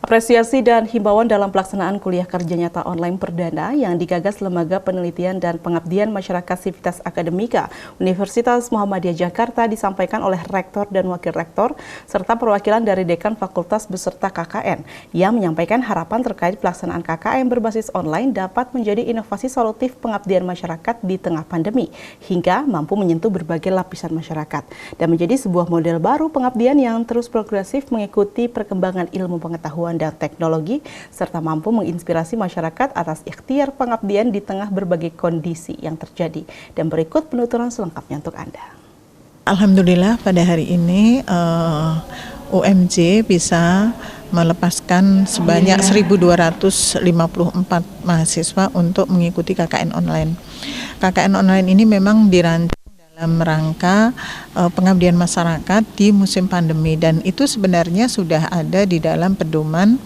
Apresiasi dan himbauan dalam pelaksanaan kuliah kerja nyata online perdana yang digagas Lembaga Penelitian dan Pengabdian Masyarakat Sivitas Akademika Universitas Muhammadiyah Jakarta disampaikan oleh Rektor dan Wakil Rektor serta perwakilan dari Dekan Fakultas beserta KKN yang menyampaikan harapan terkait pelaksanaan KKN berbasis online dapat menjadi inovasi solutif pengabdian masyarakat di tengah pandemi hingga mampu menyentuh berbagai lapisan masyarakat dan menjadi sebuah model baru pengabdian yang terus progresif mengikuti perkembangan ilmu pengetahuan dan teknologi, serta mampu menginspirasi masyarakat atas ikhtiar pengabdian di tengah berbagai kondisi yang terjadi. Dan berikut penuturan selengkapnya untuk Anda. Alhamdulillah pada hari ini UMJ bisa melepaskan sebanyak 1.254 mahasiswa untuk mengikuti KKN online. KKN online ini memang dirancang dalam rangka pengabdian masyarakat di musim pandemi, dan itu sebenarnya sudah ada di dalam pedoman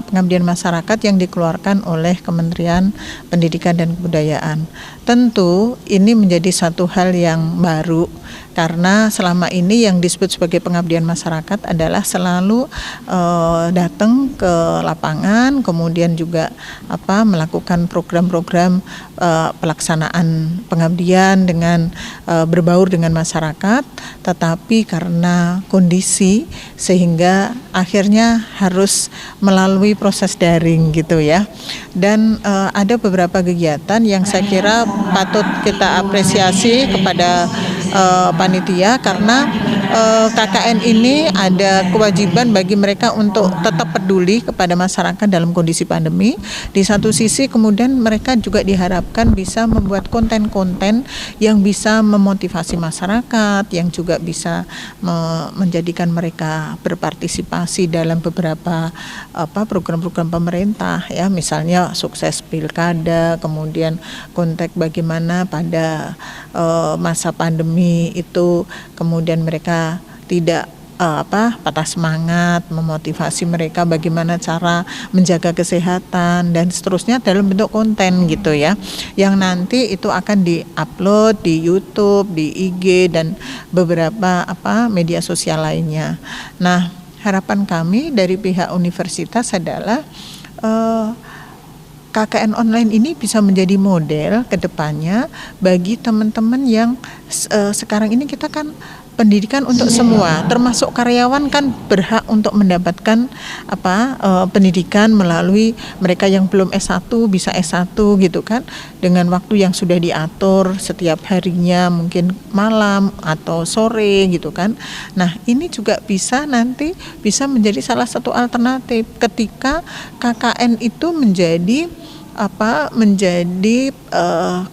pengabdian masyarakat yang dikeluarkan oleh Kementerian Pendidikan dan Kebudayaan. Tentu ini menjadi satu hal yang baru karena selama ini yang disebut sebagai pengabdian masyarakat adalah selalu datang ke lapangan, kemudian juga melakukan program-program pelaksanaan pengabdian dengan berbaur dengan masyarakat, tetapi karena kondisi sehingga akhirnya harus melalui proses daring gitu ya. Dan ada beberapa kegiatan yang saya kira patut kita apresiasi kepada panitia karena KKN ini ada kewajiban bagi mereka untuk tetap peduli kepada masyarakat dalam kondisi pandemi. Di satu sisi kemudian mereka juga diharapkan bisa membuat konten-konten yang bisa memotivasi masyarakat, yang juga bisa menjadikan mereka berpartisipasi dalam beberapa program-program pemerintah ya, misalnya sukses pilkada, kemudian konteks bagaimana pada masa pandemi itu kemudian mereka tidak patah semangat, memotivasi mereka bagaimana cara menjaga kesehatan dan seterusnya dalam bentuk konten gitu ya, yang nanti itu akan di-upload di YouTube, di IG dan beberapa media sosial lainnya. Nah, harapan kami dari pihak universitas adalah KKN online ini bisa menjadi model ke depannya bagi teman-teman yang sekarang ini kita kan pendidikan untuk semua, termasuk karyawan kan berhak untuk mendapatkan pendidikan melalui mereka yang belum S1 bisa S1 gitu kan, dengan waktu yang sudah diatur setiap harinya, mungkin malam atau sore gitu kan. Nah, ini juga bisa nanti bisa menjadi salah satu alternatif ketika KKN itu menjadi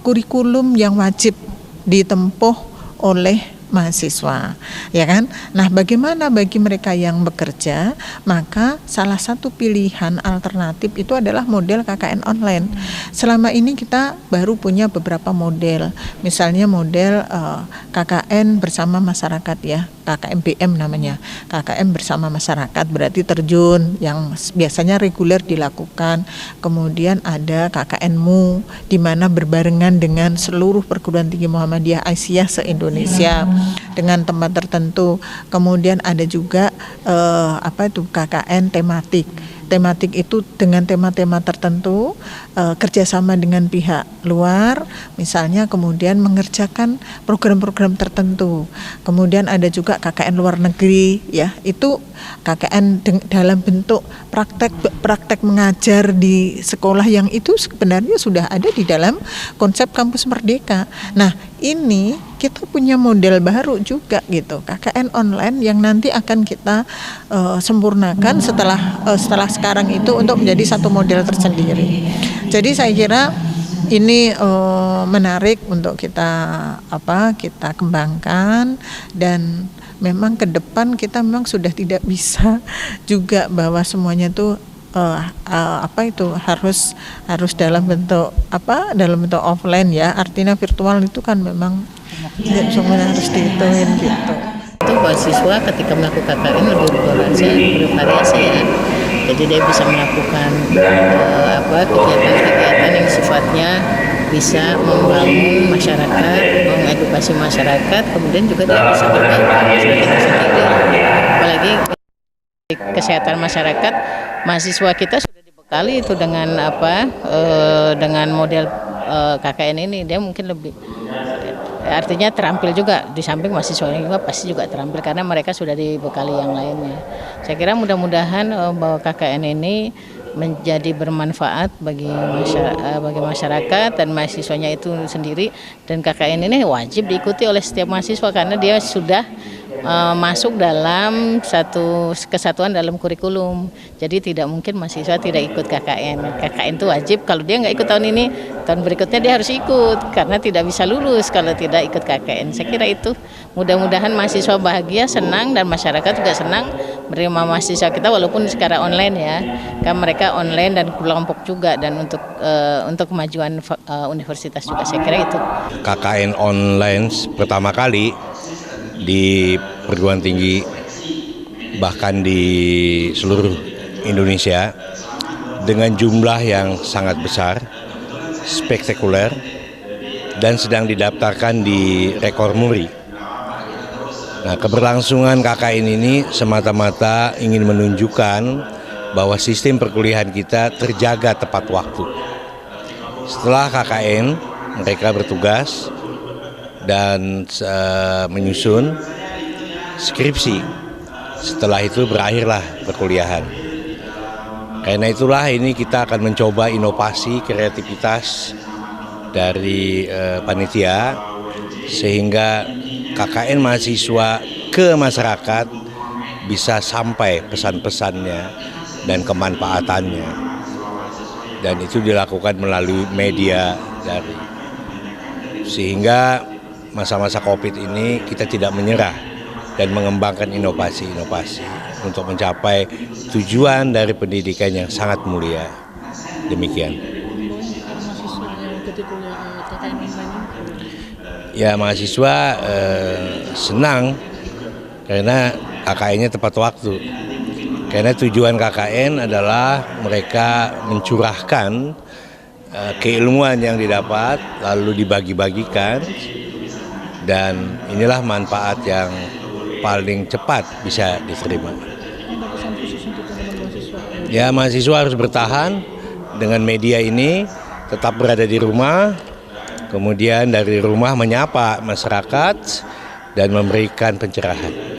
kurikulum yang wajib ditempuh oleh mahasiswa, ya kan? Nah, bagaimana bagi mereka yang bekerja? Maka salah satu pilihan alternatif itu adalah model KKN online. Selama ini kita baru punya beberapa model, misalnya model KKN bersama masyarakat ya, KKMBM namanya, KKN bersama masyarakat berarti terjun yang biasanya reguler dilakukan. Kemudian ada KKNMU di mana berbarengan dengan seluruh perguruan tinggi Muhammadiyah Aisyah se-Indonesia dengan tempat tertentu. Kemudian ada juga KKN tematik. Tematik itu dengan tema-tema tertentu, kerjasama dengan pihak luar, misalnya kemudian mengerjakan program-program tertentu. Kemudian ada juga KKN luar negeri, ya itu KKN dalam bentuk praktek mengajar di sekolah yang itu sebenarnya sudah ada di dalam konsep kampus merdeka. Nah, ini kita punya model baru juga gitu, KKN online yang nanti akan kita sempurnakan setelah sekarang itu untuk menjadi satu model tersendiri. Jadi saya kira ini menarik untuk kita kembangkan, dan memang ke depan kita memang sudah tidak bisa juga bahwa semuanya itu harus dalam bentuk offline ya, artinya virtual itu kan memang semuanya harus dihituin gitu. Itu mahasiswa ketika melakukan KKN lebih bervariasi ya, jadi dia bisa melakukan kegiatan-kegiatan yang sifatnya bisa membangun masyarakat, mengedukasi masyarakat, kemudian juga dia bisa berbagi sebagai sendiri, apalagi Kesehatan masyarakat, mahasiswa kita sudah dibekali itu dengan dengan model KKN ini. Dia mungkin lebih artinya terampil juga, di samping mahasiswa ini juga pasti juga terampil karena mereka sudah dibekali yang lainnya. Saya kira mudah-mudahan bahwa KKN ini menjadi bermanfaat bagi masyarakat dan mahasiswanya itu sendiri, dan KKN ini wajib diikuti oleh setiap mahasiswa karena dia sudah masuk dalam satu kesatuan dalam kurikulum. Jadi tidak mungkin mahasiswa tidak ikut KKN. KKN itu wajib, kalau dia nggak ikut tahun ini, tahun berikutnya dia harus ikut karena tidak bisa lulus kalau tidak ikut KKN. Saya kira itu mudah-mudahan mahasiswa bahagia, senang, dan masyarakat juga senang menerima mahasiswa kita walaupun secara online ya. Kan mereka online dan kelompok juga, dan untuk kemajuan universitas juga saya kira itu. KKN online pertama kali di perguruan tinggi bahkan di seluruh Indonesia dengan jumlah yang sangat besar, spektakuler, dan sedang didaftarkan di rekor muri. Nah, keberlangsungan KKN ini semata-mata ingin menunjukkan bahwa sistem perkuliahan kita terjaga tepat waktu. Setelah KKN, mereka bertugas dan menyusun skripsi. Setelah itu berakhirlah perkuliahan. Karena itulah ini kita akan mencoba inovasi, kreativitas dari panitia sehingga KKN mahasiswa ke masyarakat bisa sampai pesan-pesannya dan kemanfaatannya. Dan itu dilakukan melalui media sehingga masa-masa COVID ini kita tidak menyerah dan mengembangkan inovasi-inovasi untuk mencapai tujuan dari pendidikan yang sangat mulia. Demikian. Ya, mahasiswa senang karena KKN-nya tepat waktu. Karena tujuan KKN adalah mereka mencurahkan keilmuan yang didapat lalu dibagi-bagikan, dan inilah manfaat yang paling cepat bisa diterima. Ya, mahasiswa harus bertahan dengan media ini, tetap berada di rumah, kemudian dari rumah menyapa masyarakat dan memberikan pencerahan.